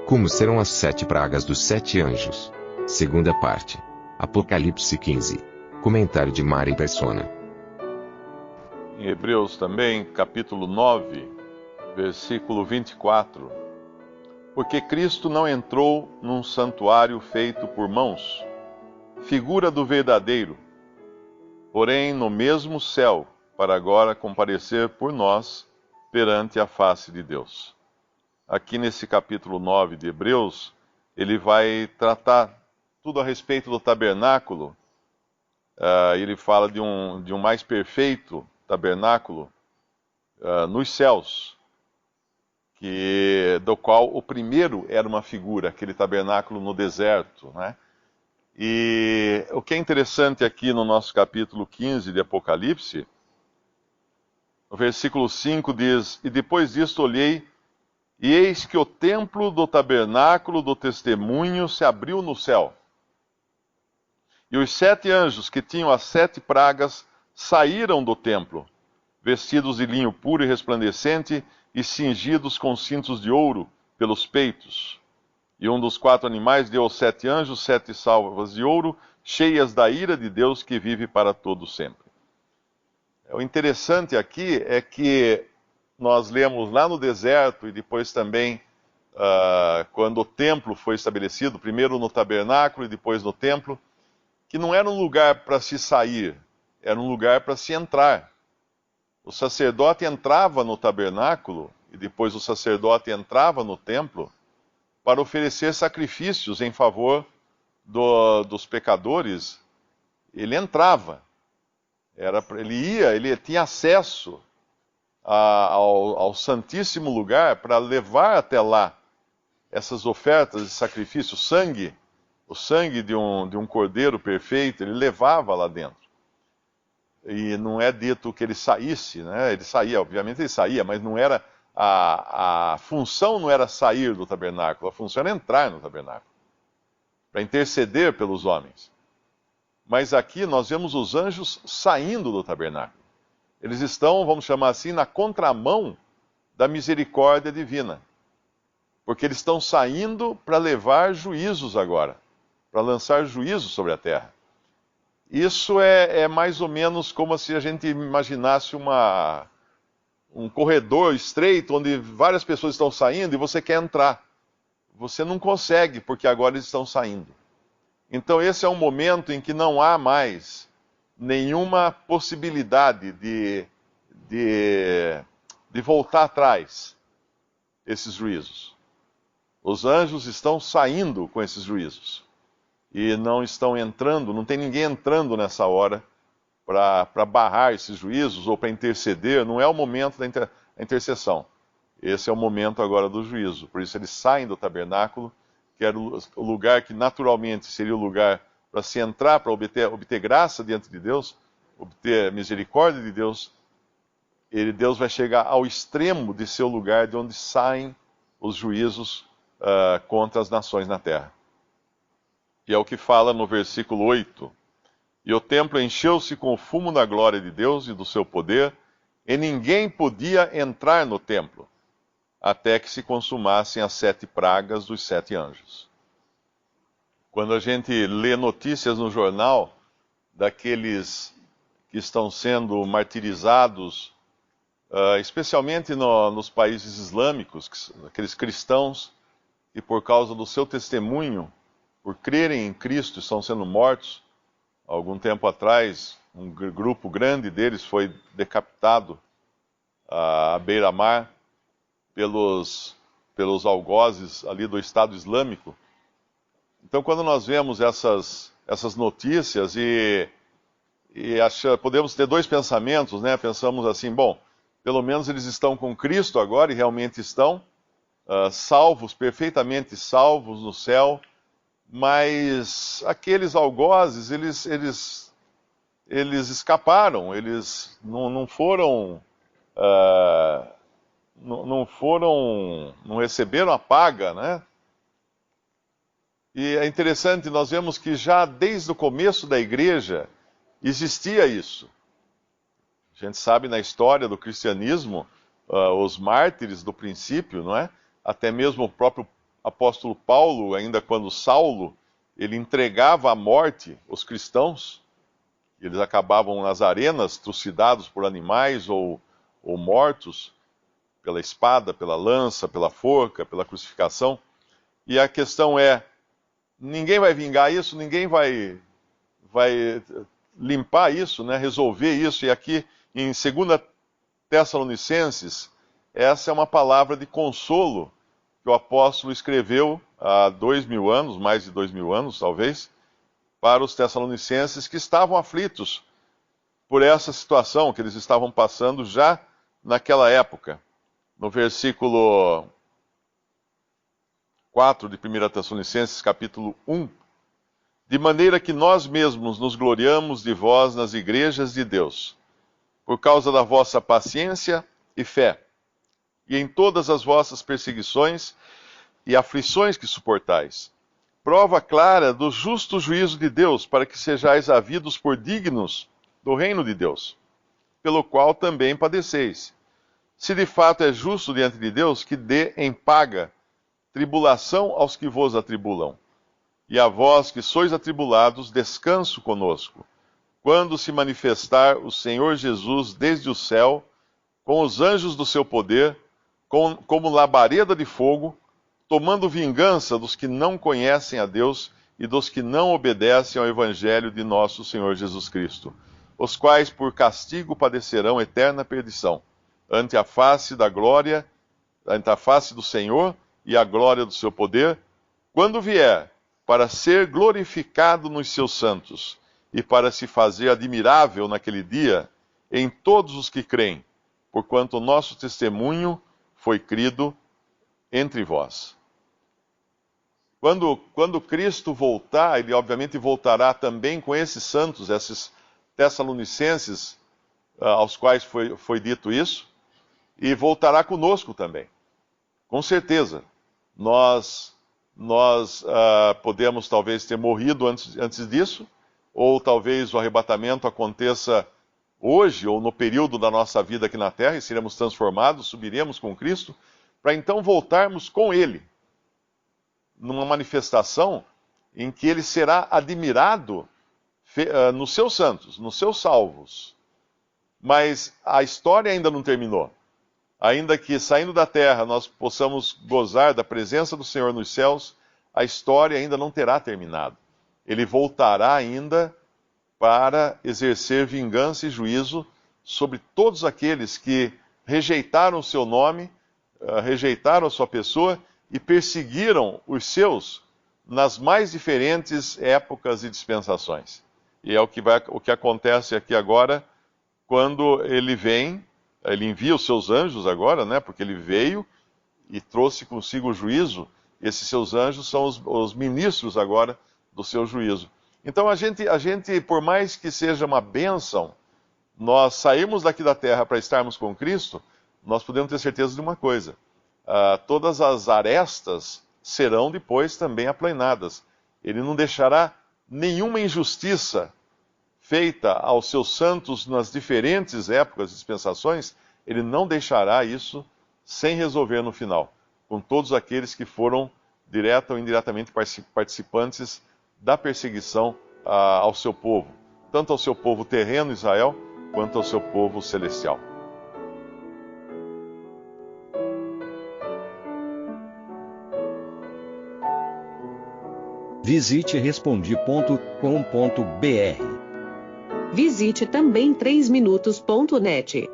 Como serão as 7 pragas dos 7 anjos? Segunda parte. Apocalipse 15. Comentário de Mari Persona. Em Hebreus também, capítulo 9, versículo 24. Porque Cristo não entrou num santuário feito por mãos, figura do verdadeiro, porém no mesmo céu, para agora comparecer por nós perante a face de Deus. Aqui nesse capítulo 9 de Hebreus, ele vai tratar tudo a respeito do tabernáculo. Ele fala de um mais perfeito tabernáculo nos céus, do qual o primeiro era uma figura, aquele tabernáculo no deserto, né? E o que é interessante aqui no nosso capítulo 15 de Apocalipse, o versículo 5 diz: E depois disto olhei, e eis que o templo do tabernáculo do testemunho se abriu no céu. E os 7 anjos que tinham as 7 pragas saíram do templo, vestidos de linho puro e resplandecente e cingidos com cintos de ouro pelos peitos. E um dos 4 animais deu aos 7 anjos 7 salvas de ouro, cheias da ira de Deus que vive para todo sempre. O interessante aqui é que nós lemos lá no deserto e depois também quando o templo foi estabelecido, primeiro no tabernáculo e depois no templo, que não era um lugar para se sair, era um lugar para se entrar. O sacerdote entrava no tabernáculo e depois o sacerdote entrava no templo para oferecer sacrifícios em favor dos pecadores. Ele entrava, ele tinha acesso ao Santíssimo Lugar para levar até lá essas ofertas de sacrifício, o sangue de um cordeiro perfeito, ele levava lá dentro. E não é dito que ele saísse, né? Ele saía, obviamente ele saía, mas não era a função não era sair do tabernáculo, a função era entrar no tabernáculo, para interceder pelos homens. Mas aqui nós vemos os anjos saindo do tabernáculo. Eles estão, vamos chamar assim, na contramão da misericórdia divina. Porque eles estão saindo para levar juízos agora, para lançar juízo sobre a terra. Isso é mais ou menos como se a gente imaginasse um corredor estreito onde várias pessoas estão saindo e você quer entrar. Você não consegue, porque agora eles estão saindo. Então esse é um momento em que não há mais nenhuma possibilidade de voltar atrás esses juízos. Os anjos estão saindo com esses juízos. E não estão entrando, não tem ninguém entrando nessa hora para barrar esses juízos ou para interceder. Não é o momento da intercessão. Esse é o momento agora do juízo. Por isso eles saem do tabernáculo, que era o lugar que naturalmente seria o lugar para se entrar, para obter graça diante de Deus, obter misericórdia de Deus. Deus vai chegar ao extremo de ser o lugar de onde saem os juízos contra as nações na terra. E é o que fala no versículo 8. E o templo encheu-se com o fumo da glória de Deus e do seu poder, e ninguém podia entrar no templo, até que se consumassem as 7 pragas dos 7 anjos. Quando a gente lê notícias no jornal daqueles que estão sendo martirizados, especialmente nos países islâmicos, aqueles cristãos que por causa do seu testemunho, por crerem em Cristo, estão sendo mortos. Algum tempo atrás, um grupo grande deles foi decapitado à beira-mar pelos algozes ali do Estado Islâmico. Então, quando nós vemos essas notícias podemos ter 2 pensamentos, né? Pensamos assim, bom, pelo menos eles estão com Cristo agora, e realmente estão salvos, perfeitamente salvos no céu. Mas aqueles algozes, eles escaparam, eles não foram, não receberam a paga, né? E é interessante, nós vemos que já desde o começo da igreja existia isso. A gente sabe na história do cristianismo, os mártires do princípio, não é? Até mesmo o próprio apóstolo Paulo, ainda quando Saulo, ele entregava à morte os cristãos, eles acabavam nas arenas, trucidados por animais ou mortos pela espada, pela lança, pela forca, pela crucificação. E a questão é, ninguém vai vingar isso, ninguém vai limpar isso, né, resolver isso. E aqui em 2 Tessalonicenses, essa é uma palavra de consolo que o apóstolo escreveu há 2000 anos, mais de 2000 anos talvez, para os tessalonicenses que estavam aflitos por essa situação que eles estavam passando já naquela época. No versículo 4 de 1 Tessalonicenses, capítulo 1, de maneira que nós mesmos nos gloriamos de vós nas igrejas de Deus, por causa da vossa paciência e fé, e em todas as vossas perseguições e aflições que suportais, prova clara do justo juízo de Deus, para que sejais havidos por dignos do reino de Deus, pelo qual também padeceis. Se de fato é justo diante de Deus, que dê em paga tribulação aos que vos atribulam, e a vós que sois atribulados, descanso conosco, quando se manifestar o Senhor Jesus desde o céu, com os anjos do seu poder, como labareda de fogo, tomando vingança dos que não conhecem a Deus e dos que não obedecem ao Evangelho de nosso Senhor Jesus Cristo, os quais por castigo padecerão eterna perdição, ante a face da glória, ante a face do Senhor e a glória do seu poder, quando vier, para ser glorificado nos seus santos, e para se fazer admirável naquele dia em todos os que creem, porquanto o nosso testemunho foi crido entre vós. Quando Cristo voltar, ele obviamente voltará também com esses santos, esses tessalonicenses, aos quais foi dito isso, e voltará conosco também. Com certeza. Nós podemos talvez ter morrido antes disso, ou talvez o arrebatamento aconteça hoje, ou no período da nossa vida aqui na Terra, e seremos transformados, subiremos com Cristo, para então voltarmos com Ele, numa manifestação em que Ele será admirado nos seus santos, nos seus salvos. Mas a história ainda não terminou. Ainda que saindo da terra nós possamos gozar da presença do Senhor nos céus, a história ainda não terá terminado. Ele voltará ainda para exercer vingança e juízo sobre todos aqueles que rejeitaram o seu nome, rejeitaram a sua pessoa e perseguiram os seus nas mais diferentes épocas e dispensações. E é o que acontece aqui agora, quando ele vem. Ele envia os seus anjos agora, né? Porque ele veio e trouxe consigo o juízo. Esses seus anjos são os ministros agora do seu juízo. Então a gente, por mais que seja uma bênção, nós sairmos daqui da terra para estarmos com Cristo, nós podemos ter certeza de uma coisa: todas as arestas serão depois também aplainadas. Ele não deixará nenhuma injustiça feita aos seus santos nas diferentes épocas e dispensações, ele não deixará isso sem resolver no final, com todos aqueles que foram direta ou indiretamente participantes da perseguição ao seu povo, tanto ao seu povo terreno, Israel, quanto ao seu povo celestial. Visite Respondi.com.br. Visite também 3minutos.net.